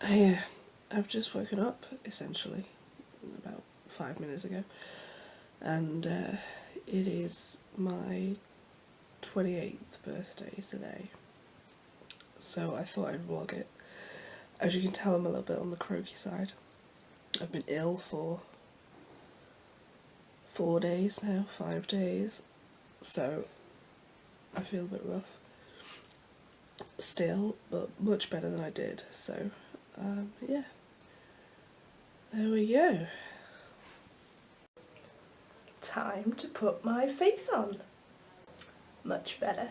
I've just woken up, essentially, about 5 minutes ago, and it is my 28th birthday today, so I thought I'd vlog it. As you can tell, I'm a little bit on the croaky side. I've been ill for 4 days now, 5 days, so I feel a bit rough still, but much better than I did, so yeah, there we go. Time to put my face on. Much better.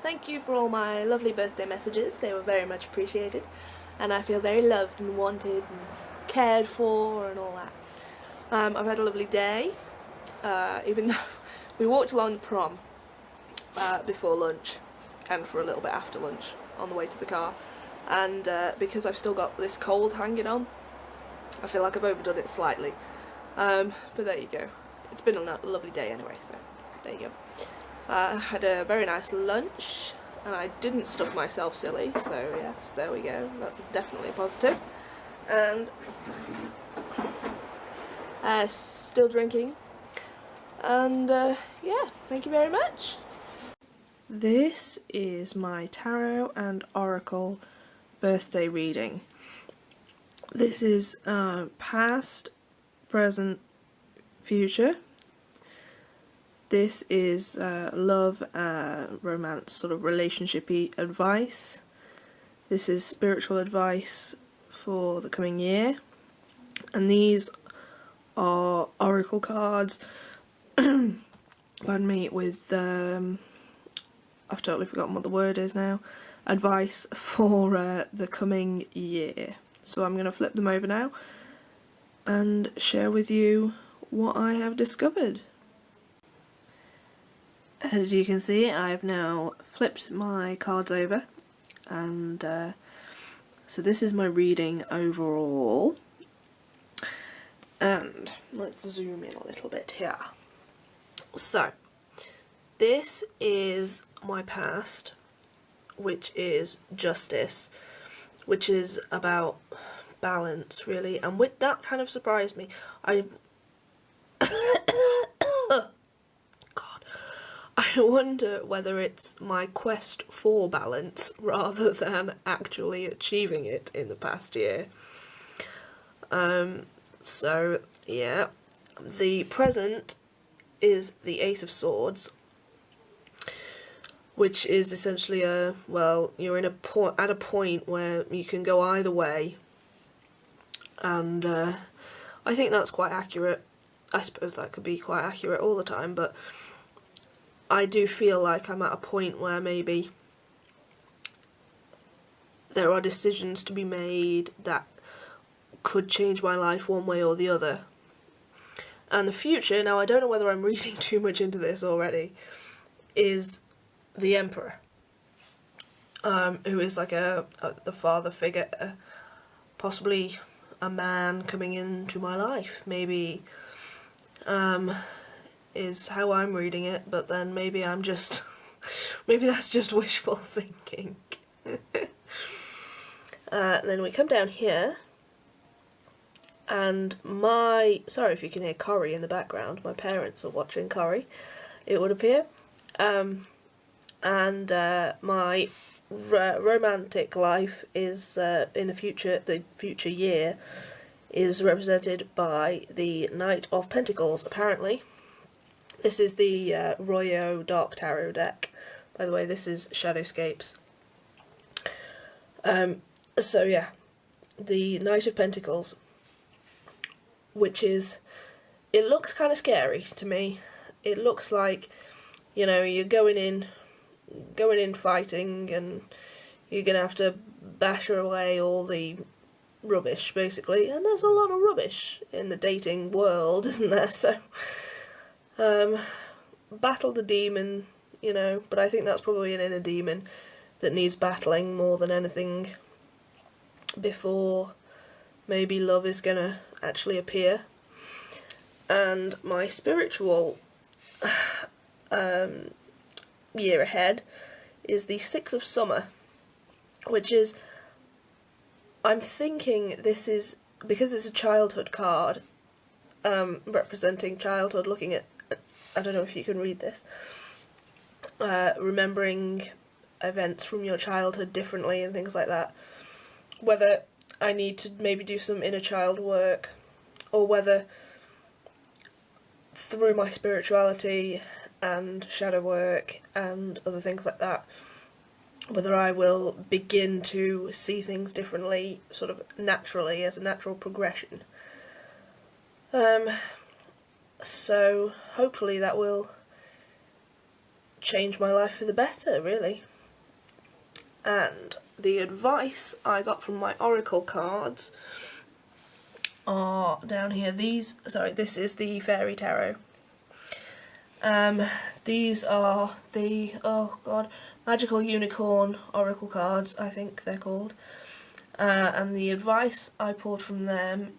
Thank you for all my lovely birthday messages, they were very much appreciated, and I feel very loved and wanted and cared for and all that. I've had a lovely day, even though we walked along the prom before lunch and for a little bit after lunch on the way to the car, and because I've still got this cold hanging on, I feel like I've overdone it slightly, but there you go. It's been a lovely day anyway, so there you go. I had a very nice lunch, and I didn't stuff myself silly, so yes, there we go, that's definitely a positive. And still drinking, and yeah, thank you very much. This is my tarot and oracle birthday reading. This is past, present, future. This is love, romance, sort of relationship-y advice. This is spiritual advice for the coming year. And these are oracle cards, pardon me, with, I've totally forgotten what the word is now, advice for the coming year. So I'm going to flip them over now and share with you what I have discovered. As you can see, I've now flipped my cards over, and so this is my reading overall. And let's zoom in a little bit here. So, this is my past, which is justice, which is about balance, really, and with that kind of surprised me. I wonder whether it's my quest for balance rather than actually achieving it in the past year. So yeah, the present is the Ace of Swords, which is essentially you're at a point where you can go either way, and I think that's quite accurate. I suppose that could be quite accurate all the time, but I do feel like I'm at a point where maybe there are decisions to be made that could change my life one way or the other. And the future, now I don't know whether I'm reading too much into this already, is the Emperor, who is like the father figure, possibly a man coming into my life, maybe, is how I'm reading it, but then maybe I'm just, maybe that's just wishful thinking. Then we come down here, and sorry if you can hear Corrie in the background, my parents are watching Corrie, it would appear, and my romantic life is in the future year is represented by the Knight of Pentacles, apparently. This is the Royo Dark Tarot deck. By the way, this is Shadowscapes. So yeah, the Knight of Pentacles, which is, it looks kind of scary to me. It looks like, you know, you're going in fighting, and you're gonna have to bash away all the rubbish, basically, and there's a lot of rubbish in the dating world, isn't there? So battle the demon, you know, but I think that's probably an inner demon that needs battling more than anything before maybe love is gonna actually appear. And my spiritual year ahead is the Six of Summer, which is, I'm thinking this is, because it's a childhood card, representing childhood, looking at, I don't know if you can read this, remembering events from your childhood differently and things like that. Whether I need to maybe do some inner child work, or whether through my spirituality and shadow work and other things like that, whether I will begin to see things differently, sort of naturally, as a natural progression. So hopefully that will change my life for the better, really. And the advice I got from my oracle cards are down here. This is the Fairy Tarot. These are the, oh god, Magical Unicorn oracle cards, I think they're called. And the advice I pulled from them,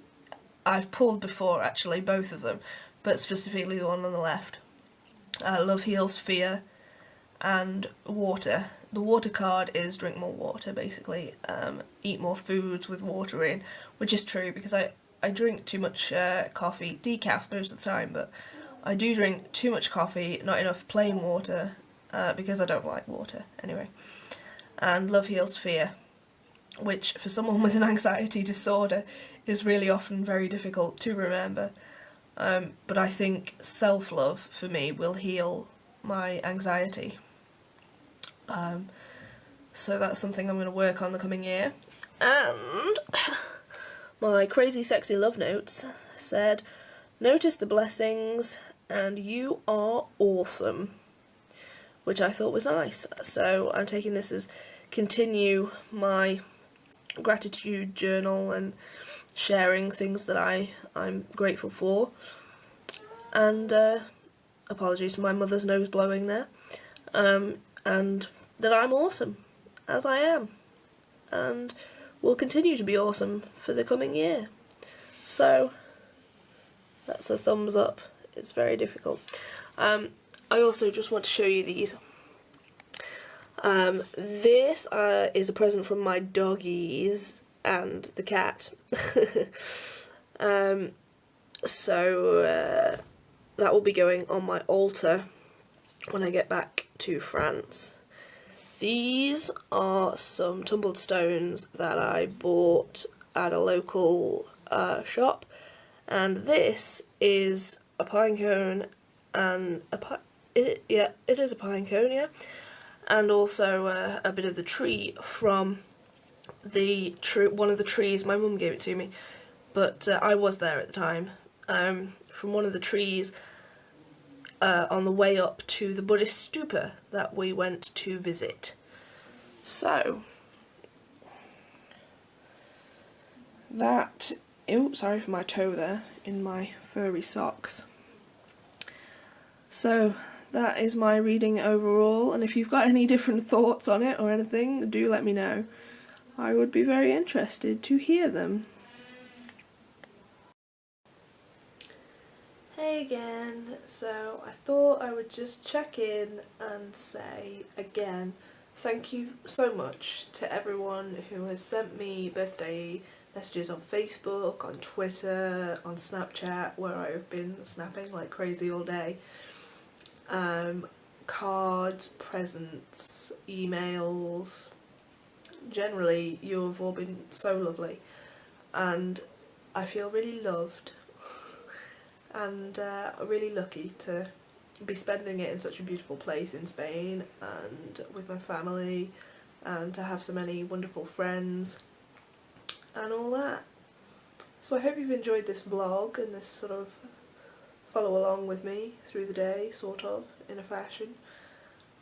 I've pulled before actually, both of them, but specifically the one on the left. Love heals fear, and water. The water card is drink more water, basically. Eat more foods with water in, which is true because I drink too much coffee, decaf most of the time, but I do drink too much coffee, not enough plain water, because I don't like water, anyway. And love heals fear, which for someone with an anxiety disorder is really often very difficult to remember. But I think self-love, for me, will heal my anxiety. So that's something I'm going to work on the coming year. And my crazy sexy love notes said, notice the blessings and you are awesome, which I thought was nice. So I'm taking this as continue my gratitude journal and sharing things that I'm grateful for. And apologies for my mother's nose blowing there. And that I'm awesome, as I am, and will continue to be awesome for the coming year. So that's a thumbs up. It's very difficult. I also just want to show you these. This is a present from my doggies and the cat. So that will be going on my altar when I get back to France. These are some tumbled stones that I bought at a local shop, and this is a pine cone, and it is a pine cone, yeah, and also a bit of the tree from one of the trees. My mum gave it to me, but I was there at the time. From one of the trees on the way up to the Buddhist stupa that we went to visit. So that, oh, sorry for my toe there in my furry socks. So that is my reading overall, and if you've got any different thoughts on it or anything, do let me know. I would be very interested to hear them. Hey again, so I thought I would just check in and say again, thank you so much to everyone who has sent me birthday messages on Facebook, on Twitter, on Snapchat, where I've been snapping like crazy all day, cards, presents, emails. Generally, you have all been so lovely, and I feel really loved and really lucky to be spending it in such a beautiful place in Spain and with my family, and to have so many wonderful friends and all that. So I hope you've enjoyed this vlog and this sort of follow along with me through the day, sort of, in a fashion.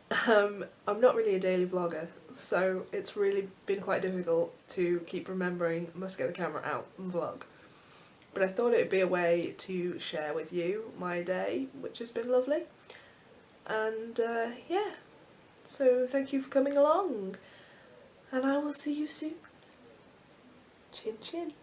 I'm not really a daily vlogger, so it's really been quite difficult to keep remembering I must get the camera out and vlog. But I thought it would be a way to share with you my day, which has been lovely. And yeah, so thank you for coming along, and I will see you soon. Chin chin.